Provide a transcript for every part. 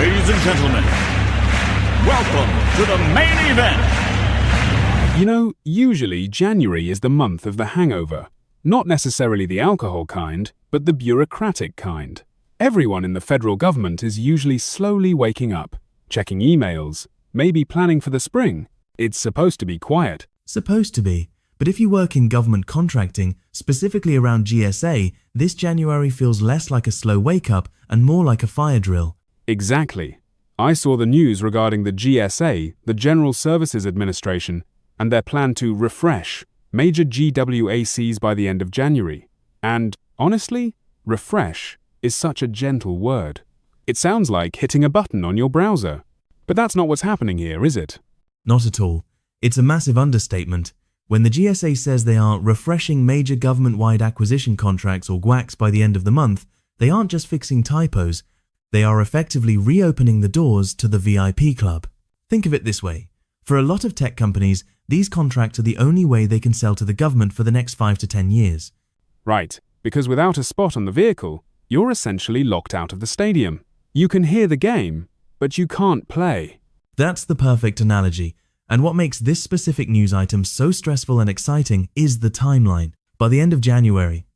Ladies and gentlemen, welcome to the main event. You know, usually January is the month of the hangover. Not necessarily the alcohol kind, but the bureaucratic kind. Everyone in the federal government is usually slowly waking up, checking emails, maybe planning for the spring. It's supposed to be quiet. Supposed to be. But if you work in government contracting, specifically around GSA, this January feels less like a slow wake-up and more like a fire drill. Exactly. I saw the news regarding the GSA, the General Services Administration, and their plan to refresh major GWACs by the end of January. And, honestly, refresh is such a gentle word. It sounds like hitting a button on your browser. But that's not what's happening here, is it? Not at all. It's a massive understatement. When the GSA says they are refreshing major government-wide acquisition contracts or GWACs by the end of the month, they aren't just fixing typos, they are effectively reopening the doors to the VIP club. Think of it this way. For a lot of tech companies, these contracts are the only way they can sell to the government for the next 5 to 10 years. Right, because without a spot on the vehicle, you're essentially locked out of the stadium. You can hear the game, but you can't play. That's the perfect analogy. And what makes this specific news item so stressful and exciting is the timeline. By the end of January.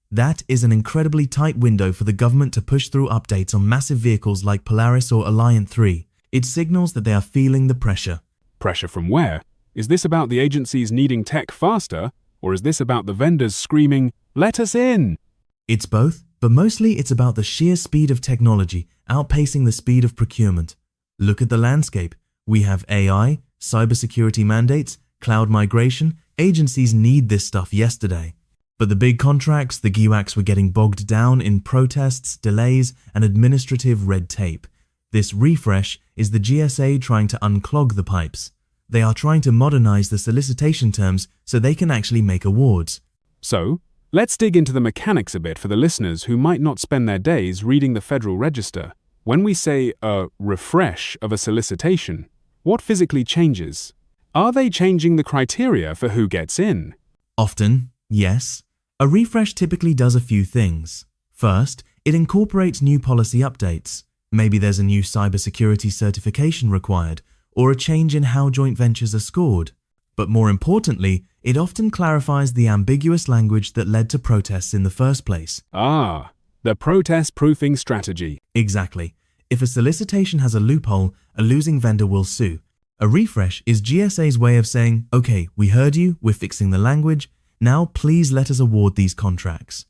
That is an incredibly tight window for the government to push through updates on massive vehicles like Polaris or Alliant 3. It signals that they are feeling the pressure. Pressure from where? Is this about the agencies needing tech faster, or is this about the vendors screaming, "Let us in"? It's both, but mostly it's about the sheer speed of technology outpacing the speed of procurement. Look at the landscape. We have AI, cybersecurity mandates, cloud migration. Agencies need this stuff yesterday. But the big contracts, the GWACs, were getting bogged down in protests, delays, and administrative red tape. This refresh is the GSA trying to unclog the pipes. They are trying to modernize the solicitation terms so they can actually make awards. So, let's dig into the mechanics a bit for the listeners who might not spend their days reading the Federal Register. When we say a refresh of a solicitation, what physically changes? Are they changing the criteria for who gets in? Often, yes. A refresh typically does a few things. First, it incorporates new policy updates. Maybe there's a new cybersecurity certification required, or a change in how joint ventures are scored. But more importantly, it often clarifies the ambiguous language that led to protests in the first place. Ah, the protest-proofing strategy. Exactly. If a solicitation has a loophole, a losing vendor will sue. A refresh is GSA's way of saying, okay, we heard you, we're fixing the language, now please let us award these contracts.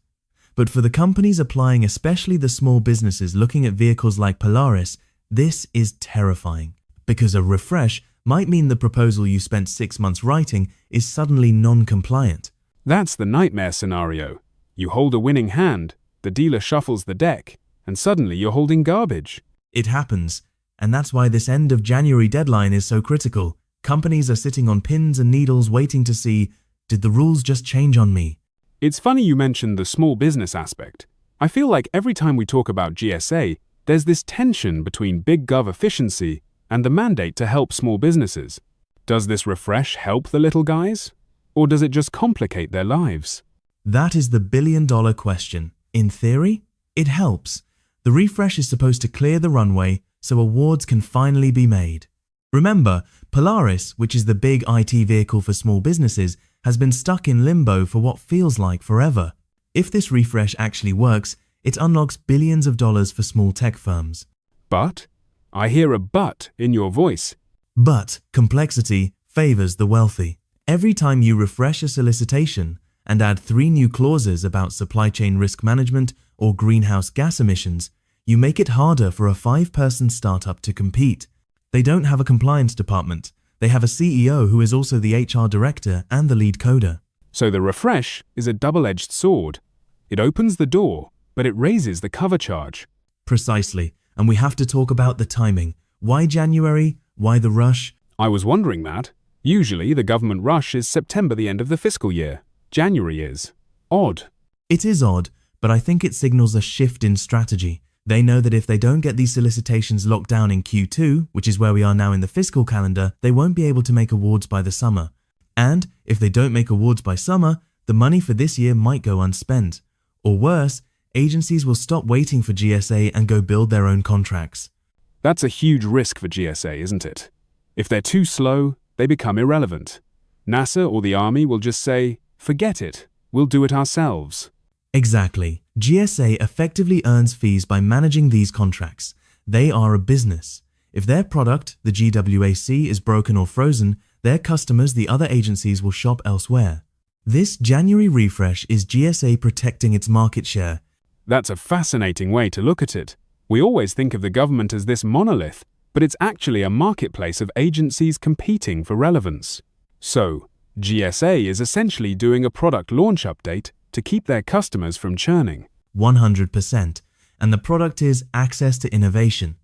But for the companies applying, especially the small businesses looking at vehicles like Polaris, this is terrifying. Because a refresh might mean the proposal you spent 6 months writing is suddenly non-compliant. That's the nightmare scenario. You hold a winning hand, the dealer shuffles the deck, and suddenly you're holding garbage. It happens, and that's why this end of January deadline is so critical. Companies are sitting on pins and needles waiting to see, did the rules just change on me? It's funny you mentioned the small business aspect. I feel like every time we talk about GSA, there's this tension between big gov efficiency and the mandate to help small businesses. Does this refresh help the little guys? Or does it just complicate their lives? That is the billion-dollar question. In theory, it helps. The refresh is supposed to clear the runway so awards can finally be made. Remember, Polaris, which is the big IT vehicle for small businesses, has been stuck in limbo for what feels like forever. If this refresh actually works, it unlocks billions of dollars for small tech firms. But? I hear a but in your voice. But complexity favors the wealthy. Every time you refresh a solicitation and add 3 new clauses about supply chain risk management or greenhouse gas emissions, you make it harder for a 5-person startup to compete. They don't have a compliance department. They have a CEO who is also the HR director and the lead coder. So the refresh is a double-edged sword. It opens the door, but it raises the cover charge. Precisely. And we have to talk about the timing. Why January? Why the rush? I was wondering that. Usually the government rush is September, the end of the fiscal year. January is. Odd. It is odd, but I think it signals a shift in strategy. They know that if they don't get these solicitations locked down in Q2, which is where we are now in the fiscal calendar, they won't be able to make awards by the summer. And if they don't make awards by summer, the money for this year might go unspent. Or worse, agencies will stop waiting for GSA and go build their own contracts. That's a huge risk for GSA, isn't it? If they're too slow, they become irrelevant. NASA or the Army will just say, forget it, we'll do it ourselves. Exactly. GSA effectively earns fees by managing these contracts. They are a business. If their product, the GWAC, is broken or frozen, their customers, the other agencies, will shop elsewhere. This January refresh is GSA protecting its market share. That's a fascinating way to look at it. We always think of the government as this monolith, but it's actually a marketplace of agencies competing for relevance. So, GSA is essentially doing a product launch update to keep their customers from churning. 100%. And the product is access to innovation.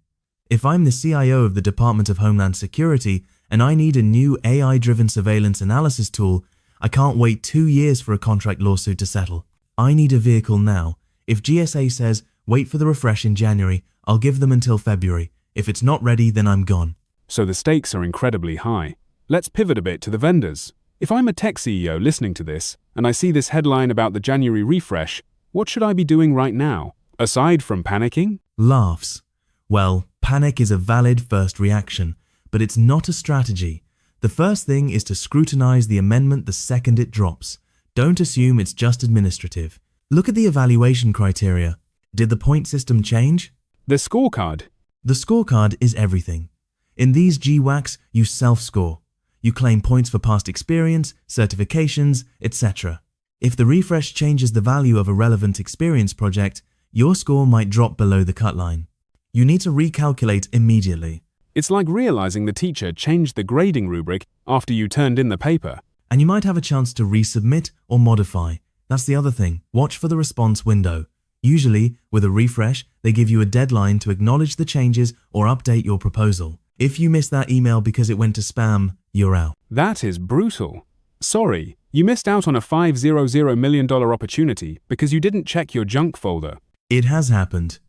If I'm the CIO of the Department of Homeland Security and I need a new AI-driven surveillance analysis tool, I can't wait 2 years for a contract lawsuit to settle. I need a vehicle now. If GSA says, wait for the refresh in January, I'll give them until February. If it's not ready, then I'm gone. So the stakes are incredibly high. Let's pivot a bit to the vendors. If I'm a tech CEO listening to this, and I see this headline about the January refresh, what should I be doing right now, aside from panicking? Laughs. Well, panic is a valid first reaction, but it's not a strategy. The first thing is to scrutinize the amendment the second it drops. Don't assume it's just administrative. Look at the evaluation criteria. Did the point system change? The scorecard. The scorecard is everything. In these GWACs, you self-score. You claim points for past experience, certifications, etc. If the refresh changes the value of a relevant experience project, your score might drop below the cut line. You need to recalculate immediately. It's like realizing the teacher changed the grading rubric after you turned in the paper. And you might have a chance to resubmit or modify. That's the other thing. Watch for the response window. Usually, with a refresh, they give you a deadline to acknowledge the changes or update your proposal. If you miss that email because it went to spam, you're out. That is brutal. Sorry, you missed out on a $500 million opportunity because you didn't check your junk folder. It has happened.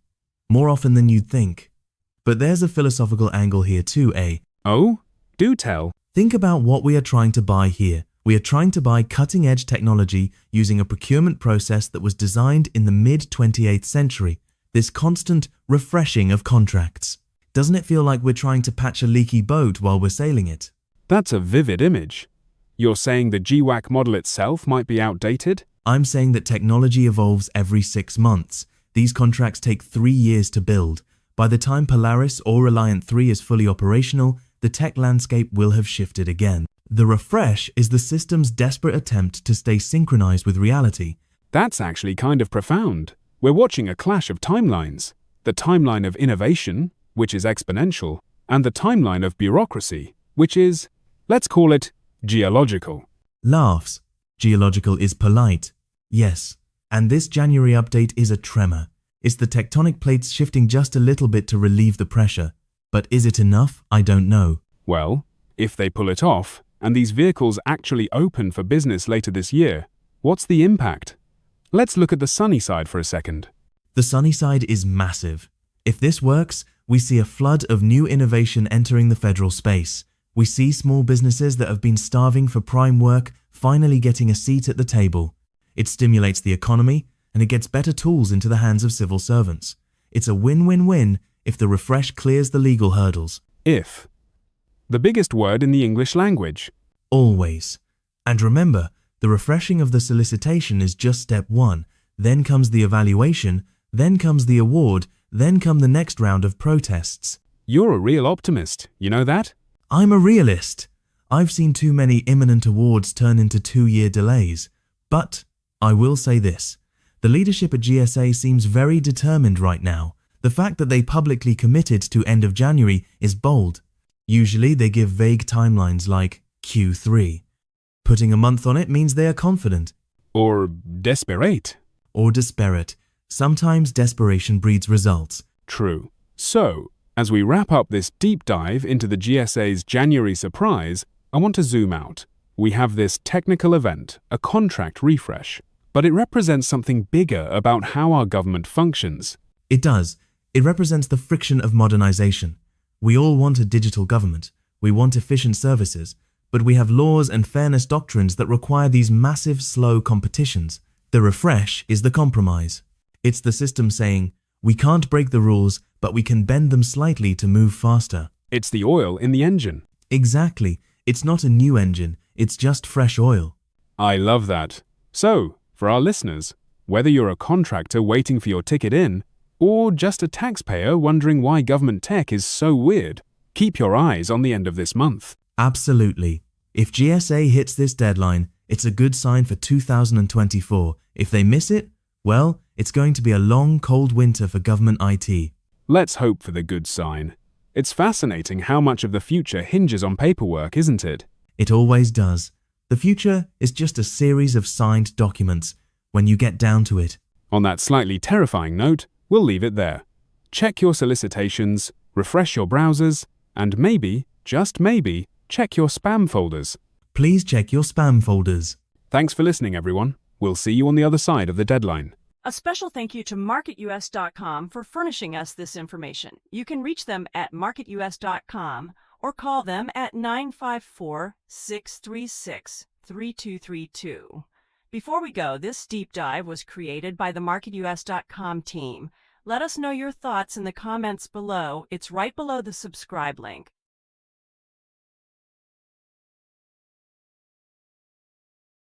More often than you'd think. But there's a philosophical angle here too, eh? Oh? Do tell. Think about what we are trying to buy here. We are trying to buy cutting-edge technology using a procurement process that was designed in the mid-28th century. This constant refreshing of contracts. Doesn't it feel like we're trying to patch a leaky boat while we're sailing it? That's a vivid image. You're saying the GWAC model itself might be outdated? I'm saying that technology evolves every 6 months. These contracts take 3 years to build. By the time Polaris or Alliant 3 is fully operational, the tech landscape will have shifted again. The refresh is the system's desperate attempt to stay synchronized with reality. That's actually kind of profound. We're watching a clash of timelines. The timeline of innovation, which is exponential, and the timeline of bureaucracy, which is, let's call it, geological. Laughs. Geological is polite. Yes. And this January update is a tremor. It's the tectonic plates shifting just a little bit to relieve the pressure. But is it enough? I don't know. Well, if they pull it off, and these vehicles actually open for business later this year, what's the impact? Let's look at the sunny side for a second. The sunny side is massive. If this works, we see a flood of new innovation entering the federal space. We see small businesses that have been starving for prime work finally getting a seat at the table. It stimulates the economy, and it gets better tools into the hands of civil servants. It's a win-win-win if the refresh clears the legal hurdles. If. The biggest word in the English language. Always. And remember, the refreshing of the solicitation is just step 1. Then comes the evaluation, then comes the award, then come the next round of protests. You're a real optimist, you know that? I'm a realist. I've seen too many imminent awards turn into 2-year delays. But I will say this. The leadership at GSA seems very determined right now. The fact that they publicly committed to end of January is bold. Usually they give vague timelines like Q3. Putting a month on it means they are confident. Or desperate. Or disparate. Sometimes desperation breeds results. True. So, as we wrap up this deep dive into the GSA's January surprise, I want to zoom out. We have this technical event, a contract refresh, but it represents something bigger about how our government functions. It does. It represents the friction of modernization. We all want a digital government. We want efficient services. But we have laws and fairness doctrines that require these massive, slow competitions. The refresh is the compromise. It's the system saying, we can't break the rules, but we can bend them slightly to move faster. It's the oil in the engine. Exactly. It's not a new engine, it's just fresh oil. I love that. So, for our listeners, whether you're a contractor waiting for your ticket in, or just a taxpayer wondering why government tech is so weird, keep your eyes on the end of this month. Absolutely. If GSA hits this deadline, it's a good sign for 2024. If they miss it, well, it's going to be a long, cold winter for government IT. Let's hope for the good sign. It's fascinating how much of the future hinges on paperwork, isn't it? It always does. The future is just a series of signed documents when you get down to it. On that slightly terrifying note, we'll leave it there. Check your solicitations, refresh your browsers, and maybe, just maybe, check your spam folders. Please check your spam folders. Thanks for listening, everyone. We'll see you on the other side of the deadline. A special thank you to MarketUS.com for furnishing us this information. You can reach them at MarketUS.com or call them at 954-636-3232. Before we go, this deep dive was created by the MarketUS.com team. Let us know your thoughts in the comments below. It's right below the subscribe link.